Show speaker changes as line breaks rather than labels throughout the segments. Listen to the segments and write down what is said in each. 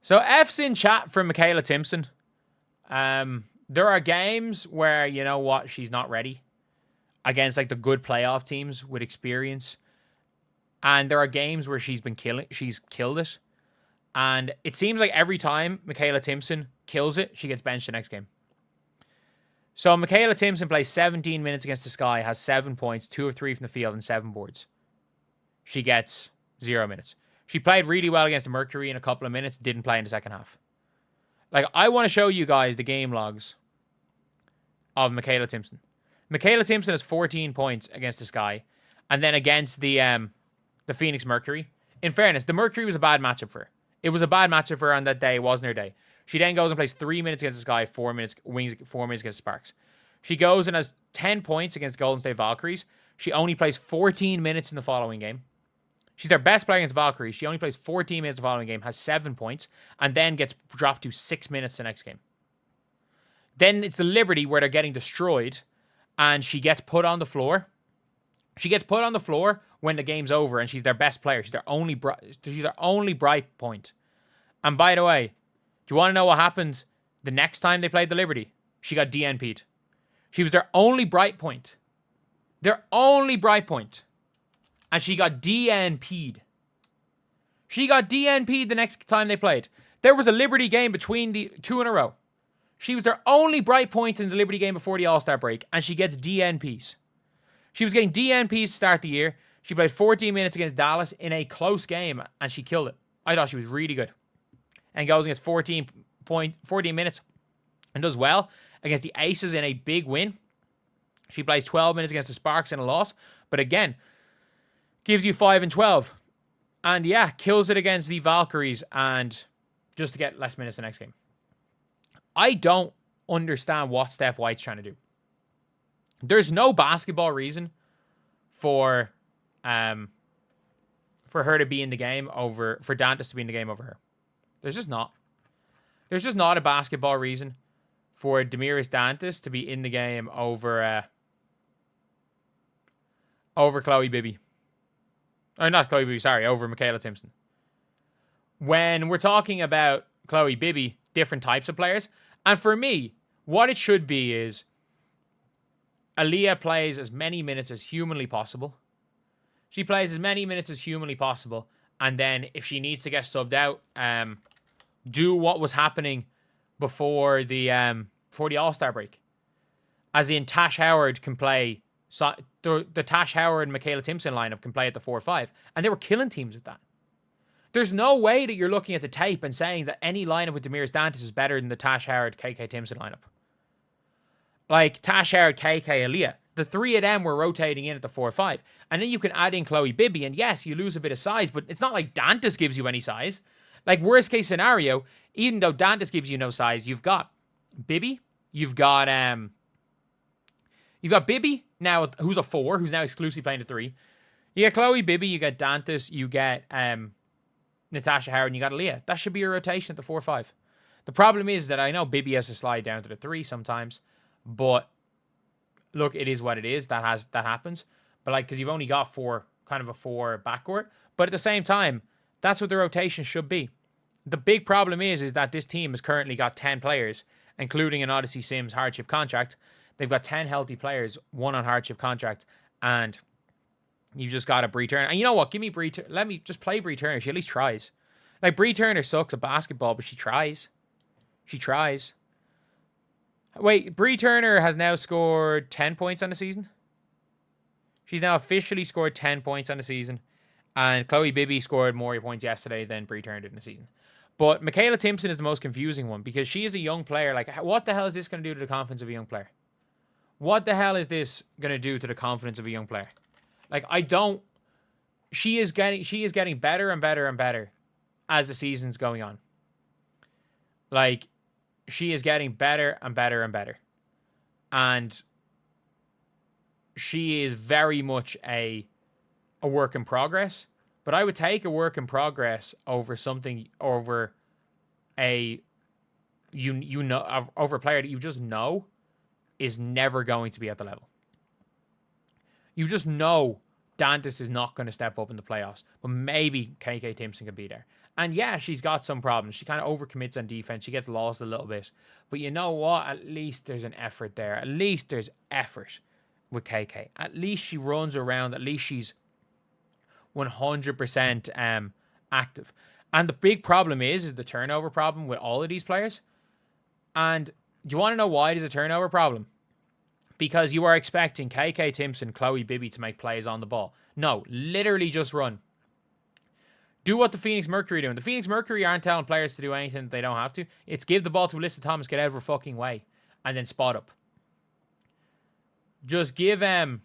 So F's in chat for Michaela Timson. There are games where, you know what, she's not ready against like the good playoff teams with experience. And there are games where she's killed it. And it seems like every time Michaela Timson kills it, she gets benched the next game. So Michaela Timson plays 17 minutes against the Sky, has 7 points, 2 of 3 from the field, and 7 boards. She gets 0 minutes. She played really well against the Mercury in a couple of minutes, didn't play in the second half. Like, I want to show you guys the game logs of Michaela Timson. Michaela Timson has 14 points against the Sky, and then against the Phoenix Mercury. In fairness, the Mercury was a bad matchup for her. It was a bad matchup for her on that day. It wasn't her day. She then goes and plays 3 minutes against the Sky, 4 minutes against the Sparks. She goes and has 10 points against Golden State Valkyries. She only plays 14 minutes in the following game. She's their best player against the Valkyries. She only plays 14 minutes the following game, has 7 points, and then gets dropped to 6 minutes the next game. Then it's the Liberty where they're getting destroyed, and she gets put on the floor. She gets put on the floor when the game's over, and she's their best player. She's their only bright point. And by the way, do you want to know what happened the next time they played the Liberty? She got DNP'd. She was their only bright point. Their only bright point. And she got DNP'd. She got DNP'd the next time they played. There was a Liberty game between the two in a row. She was their only bright point in the Liberty game before the All-Star break, and she gets DNPs. She was getting DNPs to start the year. She played 14 minutes against Dallas in a close game, and she killed it. I thought she was really good. And goes against 14 minutes and does well against the Aces in a big win. She plays 12 minutes against the Sparks in a loss, but again, gives you 5 and 12. And yeah, kills it against the Valkyries and just to get less minutes the next game. I don't understand what Steph White's trying to do. There's no basketball reason for her to be in the game for Dantas to be in the game over her. There's just not. There's just not a basketball reason for Damiris Dantas to be in the game over Chloe Bibby. Oh, not Chloe Bibby, sorry, over Michaela Timson. When we're talking about Chloe Bibby, different types of players, and for me, what it should be is Aaliyah plays as many minutes as humanly possible. She plays as many minutes as humanly possible, and then if she needs to get subbed out, do what was happening before the All-Star break. As in, Tash Howard can play. So the Tash Howard and Michaela Timson lineup can play at the 4-5, and they were killing teams with that. There's no way that you're looking at the tape and saying that any lineup with Damiris Dantas is better than the Tash Howard, KK Timson lineup. Like Tash Howard, KK, Aaliyah. The three of them were rotating in at the 4-5. And then you can add in Chloe Bibby, and yes, you lose a bit of size, but it's not like Dantas gives you any size. Like, worst case scenario, even though Dantas gives you no size, you've got Bibby, you've got Bibby now, who's a 4, who's now exclusively playing the 3. You get Chloe Bibby, you get Dantas, you get Natasha Howard, and you got Aaliyah. That should be a rotation at the 4-5. The problem is that I know Bibby has to slide down to the 3 sometimes, but look, it is what it is. That happens. But like, because you've only got kind of a 4 backcourt. But at the same time, that's what the rotation should be. The big problem is that this team has currently got 10 players, including an Odyssey Sims hardship contract. They've got 10 healthy players, 1 on hardship contract, and you've just got a Bree Turner. And you know what? Give me Bree. Let me just play Bree Turner. She at least tries. Like, Bree Turner sucks at basketball, but she tries. She tries. Wait, Bree Turner has now scored 10 points on the season. She's now officially scored 10 points on the season. And Chloe Bibby scored more points yesterday than Bree Turner did in the season. But Michaela Timson is the most confusing one because she is a young player. Like, what the hell is this going to do to the confidence of a young player? What the hell is this going to do to the confidence of a young player? Like, she is getting better and better and better as the season's going on. Like, she is getting better and better and better. And she is very much a work in progress. But I would take a work in progress over over a player that you just know is never going to be at the level. You just know Dantas is not going to step up in the playoffs, but maybe KK Timpson can be there. And yeah, she's got some problems. She kind of overcommits on defense. She gets lost a little bit. But you know what? At least there's an effort there. At least there's effort with KK. At least she runs around. At least she's 100% active. And the big problem is the turnover problem with all of these players. And do you want to know why there's a turnover problem? Because you are expecting KK Timpson, Chloe Bibby to make plays on the ball. No, literally just run. Do what the Phoenix Mercury are doing. The Phoenix Mercury aren't telling players to do anything that they don't have to. It's give the ball to Alyssa Thomas, get out of her fucking way, and then spot up. Just give a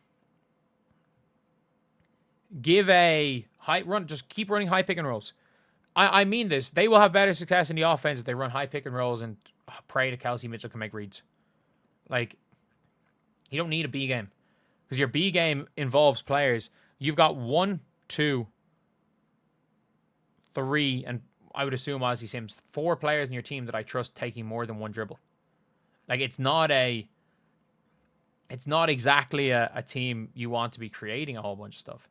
high run. Just keep running high pick and rolls. I mean this. They will have better success in the offense if they run high pick and rolls and pray that Kelsey Mitchell can make reads. Like, you don't need a B game. Because your B game involves players. You've got 1, 2, 3, and I would assume Ozzy Sims, 4 players in your team that I trust taking more than one dribble. Like, it's not exactly a team you want to be creating a whole bunch of stuff.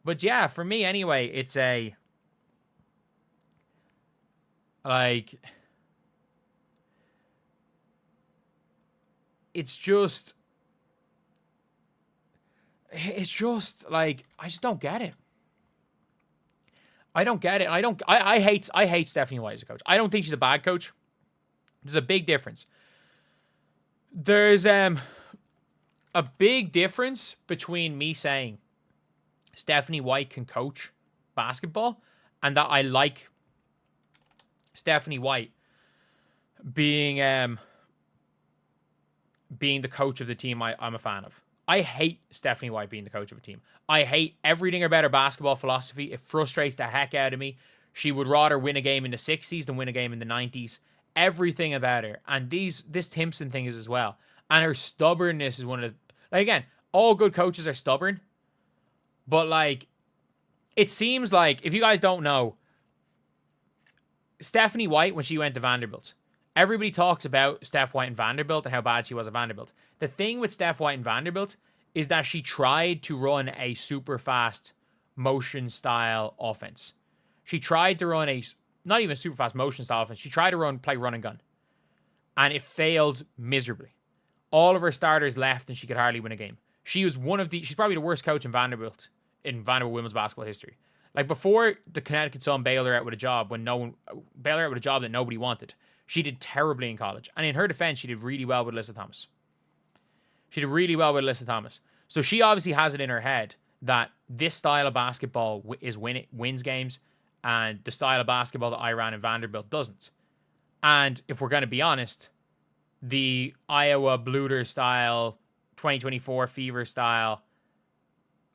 But yeah, for me anyway, it's just like, I just don't get it. I don't get it. I hate Stephanie White as a coach. I don't think she's a bad coach. There's a big difference. There's a big difference between me saying Stephanie White can coach basketball and that I like Stephanie White being the coach of the team I'm a fan of. I hate Stephanie White being the coach of a team. I hate everything about her basketball philosophy. It frustrates the heck out of me. She would rather win a game in the 60s than win a game in the 90s. Everything about her. And this Timpson thing is as well. And her stubbornness is one of the... Like, again, all good coaches are stubborn. But, like, it seems like, if you guys don't know, Stephanie White, when she went to Vanderbilt, everybody talks about Steph White and Vanderbilt and how bad she was at Vanderbilt. The thing with Steph White and Vanderbilt is that she tried to run a super fast motion style offense. She tried to run not even super fast motion style offense. She tried to play run and gun. And it failed miserably. All of her starters left and she could hardly win a game. She's probably the worst coach in Vanderbilt women's basketball history. Like, before the Connecticut Sun bailed her out with a job that nobody wanted, she did terribly in college. And in her defense, she did really well with Alyssa Thomas. So she obviously has it in her head that this style of basketball wins games, and the style of basketball that I ran in Vanderbilt doesn't. And if we're going to be honest, the Iowa Bluter style, 2024 Fever style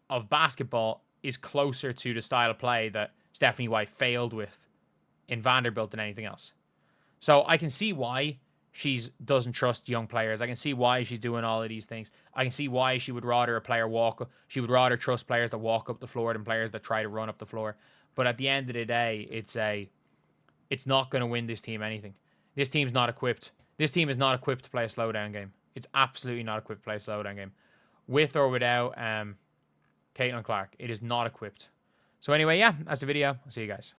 of basketball is closer to the style of play that Stephanie White failed with in Vanderbilt than anything else. So I can see why she doesn't trust young players. I can see why she's doing all of these things. I can see why she would rather she would rather trust players that walk up the floor than players that try to run up the floor. But at the end of the day, it's not going to win this team anything. This team's not equipped. This team is not equipped to play a slowdown game. It's absolutely not equipped to play a slowdown game. With or without Caitlin Clark, it is not equipped. So anyway, yeah, that's the video. I'll see you guys.